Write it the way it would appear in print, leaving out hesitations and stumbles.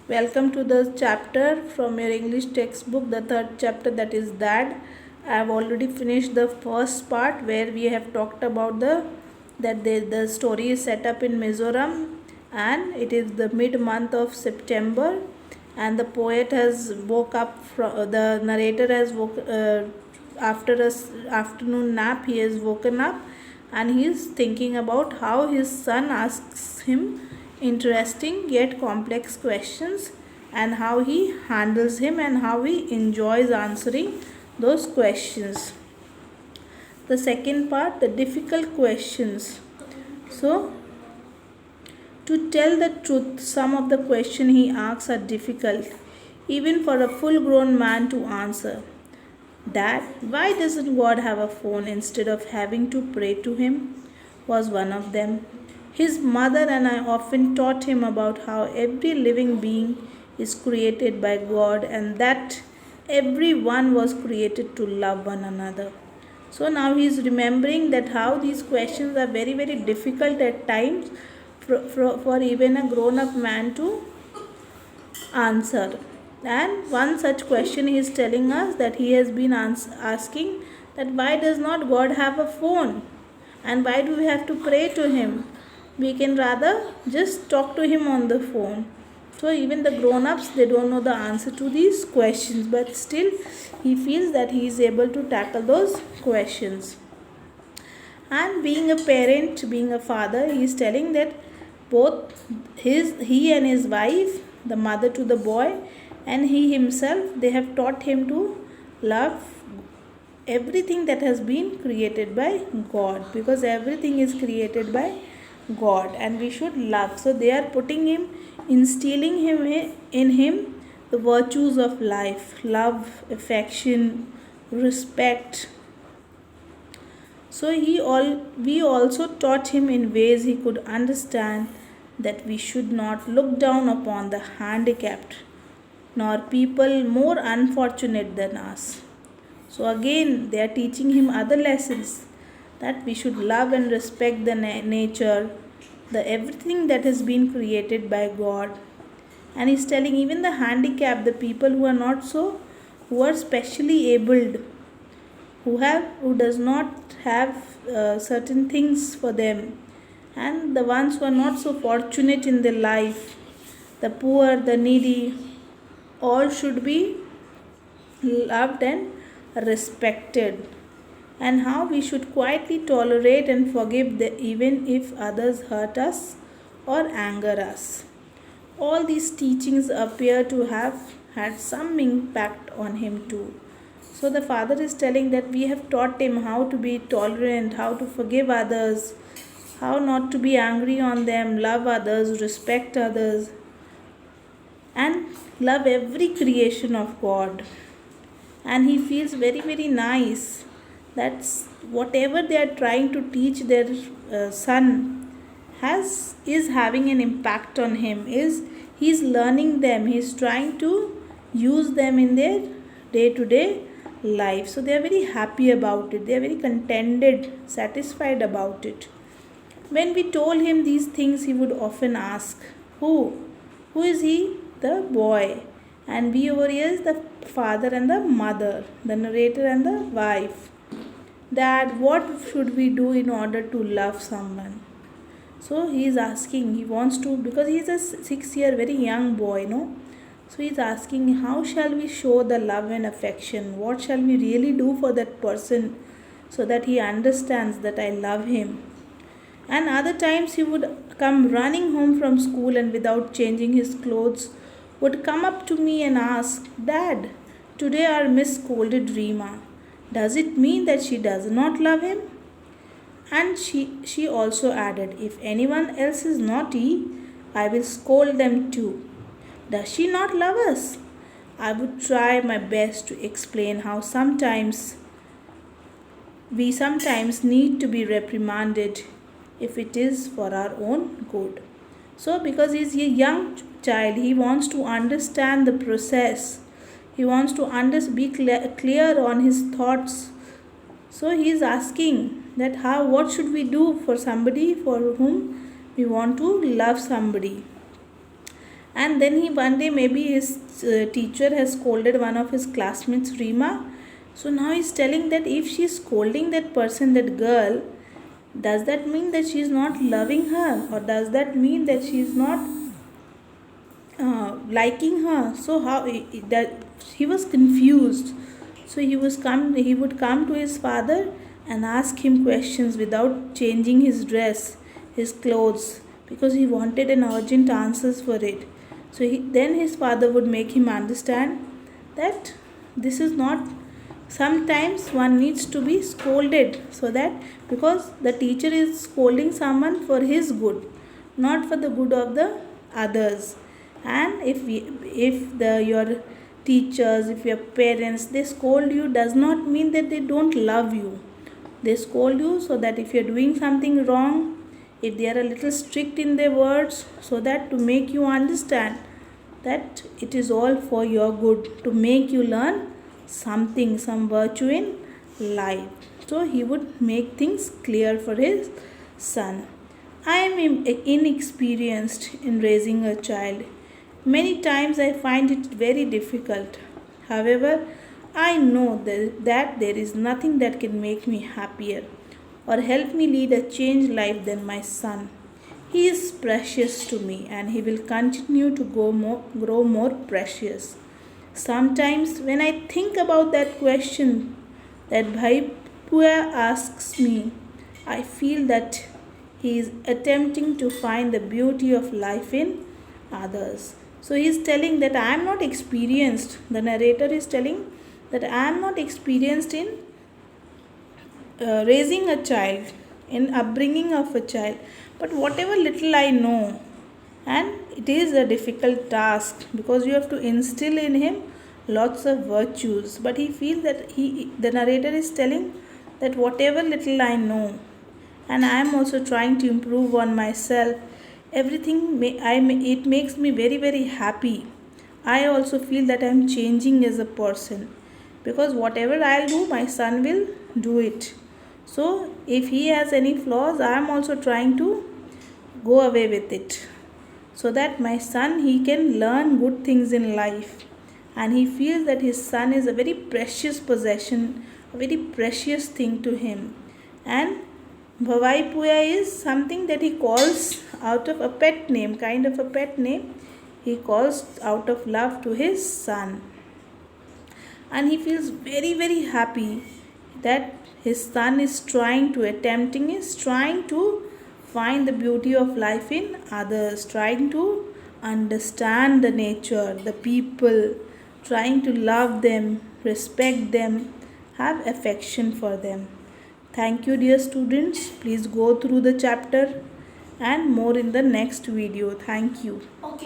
Welcome to the chapter from your English textbook, the third chapter, that is Dad. I have already finished the first part where we have talked about the story is set up in Mizoram and it is the mid month of September, and the poet has woke up from the narrator has woke after a afternoon nap. He has woken up and he is thinking about how his son asks him interesting yet complex questions, and how he handles him and how he enjoys answering those questions. The second part, the difficult questions. So, to tell the truth, some of the questions he asks are difficult, even for a full grown man to answer. Dad, why doesn't God have a phone instead of having to pray to Him? Was one of them. His mother and I often taught him about how every living being is created by God and that everyone was created to love one another. So now he is remembering that how these questions are very, very difficult at times for even a grown up man to answer. And one such question he is telling us that he has been asking, that why does not God have a phone? And why do we have to pray to him? We can rather just talk to him on the phone. So even the grown-ups, they don't know the answer to these questions, but still he feels that he is able to tackle those questions. And being a parent, being a father, he is telling that both he and his wife, the mother to the boy, and he himself, they have taught him to love everything that has been created by God, because everything is created by God and we should love. So they are putting him, instilling him in him the virtues of life: love, affection, respect. So we also taught him in ways he could understand that we should not look down upon the handicapped nor people more unfortunate than us. So again, they are teaching him other lessons, that we should love and respect the nature, the everything that has been created by God. And he's telling even the handicapped, the people who are not so, who are specially abled, who does not have certain things for them, and the ones who are not so fortunate in their life, the poor, the needy, all should be loved and respected, and how we should quietly tolerate and forgive even if others hurt us or anger us. All these teachings appear to have had some impact on him too. So the father is telling that we have taught him how to be tolerant, how to forgive others, how not to be angry on them, love others, respect others, and love every creation of God. And he feels very, very nice that whatever they are trying to teach their son has is having an impact on him, is he's learning them, he's trying to use them in their day to day life. So they are very happy about it, they are very contented, satisfied about it. When we told him these things, he would often ask, who is he? The boy. And we over here is the father and the mother, the narrator and the wife. That what should we do in order to love someone? So he is asking, he wants to, because he is a 6 year very young boy, no? So he is asking, how shall we show the love and affection? What shall we really do for that person so that he understands that I love him? And other times he would come running home from school and without changing his clothes would come up to me and ask, Dad, today our miss scolded Rima. Does it mean that she does not love him? And she also added, if anyone else is naughty, I will scold them too. Does she not love us? I would try my best to explain how we sometimes need to be reprimanded if it is for our own good. So, because he's a young child, he wants to understand the process. He wants to be clear on his thoughts. So, he is asking that what should we do for somebody for whom we want to love somebody. And then he one day, maybe his teacher has scolded one of his classmates, Rima. So now he's telling that if she's scolding that person, that girl, does that mean that she's not loving her, or does that mean that she's not liking her? So how that he was confused. So he would come to his father and ask him questions without changing his dress, his clothes, because he wanted an urgent answers for it. So then his father would make him understand that this is not, sometimes one needs to be scolded, so that because the teacher is scolding someone for his good, not for the good of the others. And if your teachers, if your parents, they scold you, does not mean that they don't love you. They scold you so that if you're doing something wrong, if they are a little strict in their words, so that to make you understand that it is all for your good, to make you learn something, some virtue in life. So he would make things clear for his son. I am inexperienced in raising a child. Many times I find it very difficult. However, I know that there is nothing that can make me happier or help me lead a changed life than my son. He is precious to me, and he will continue to grow more precious. Sometimes, when I think about that question that Bhai Puya asks me, I feel that he is attempting to find the beauty of life in others. So he is telling that I am not experienced. The narrator is telling that I am not experienced in raising a child, in upbringing of a child, but whatever little I know, and it is a difficult task because you have to instill in him lots of virtues. But he feels that the narrator is telling that whatever little I know, and I am also trying to improve on myself, everything it makes me very very happy. I also feel that I am changing as a person, because whatever I'll do, my son will do it. So if he has any flaws, I am also trying to go away with it, so that my son, he can learn good things in life. And he feels that his son is a very precious possession, a very precious thing to him. And Bhavai Puya is something that he calls out of a pet name, kind of a pet name. He calls out of love to his son. And he feels very very happy that his son is trying to find the beauty of life in others, trying to understand the nature, the people, trying to love them, respect them, have affection for them. Thank you, dear students. Please go through the chapter and more in the next video. Thank you.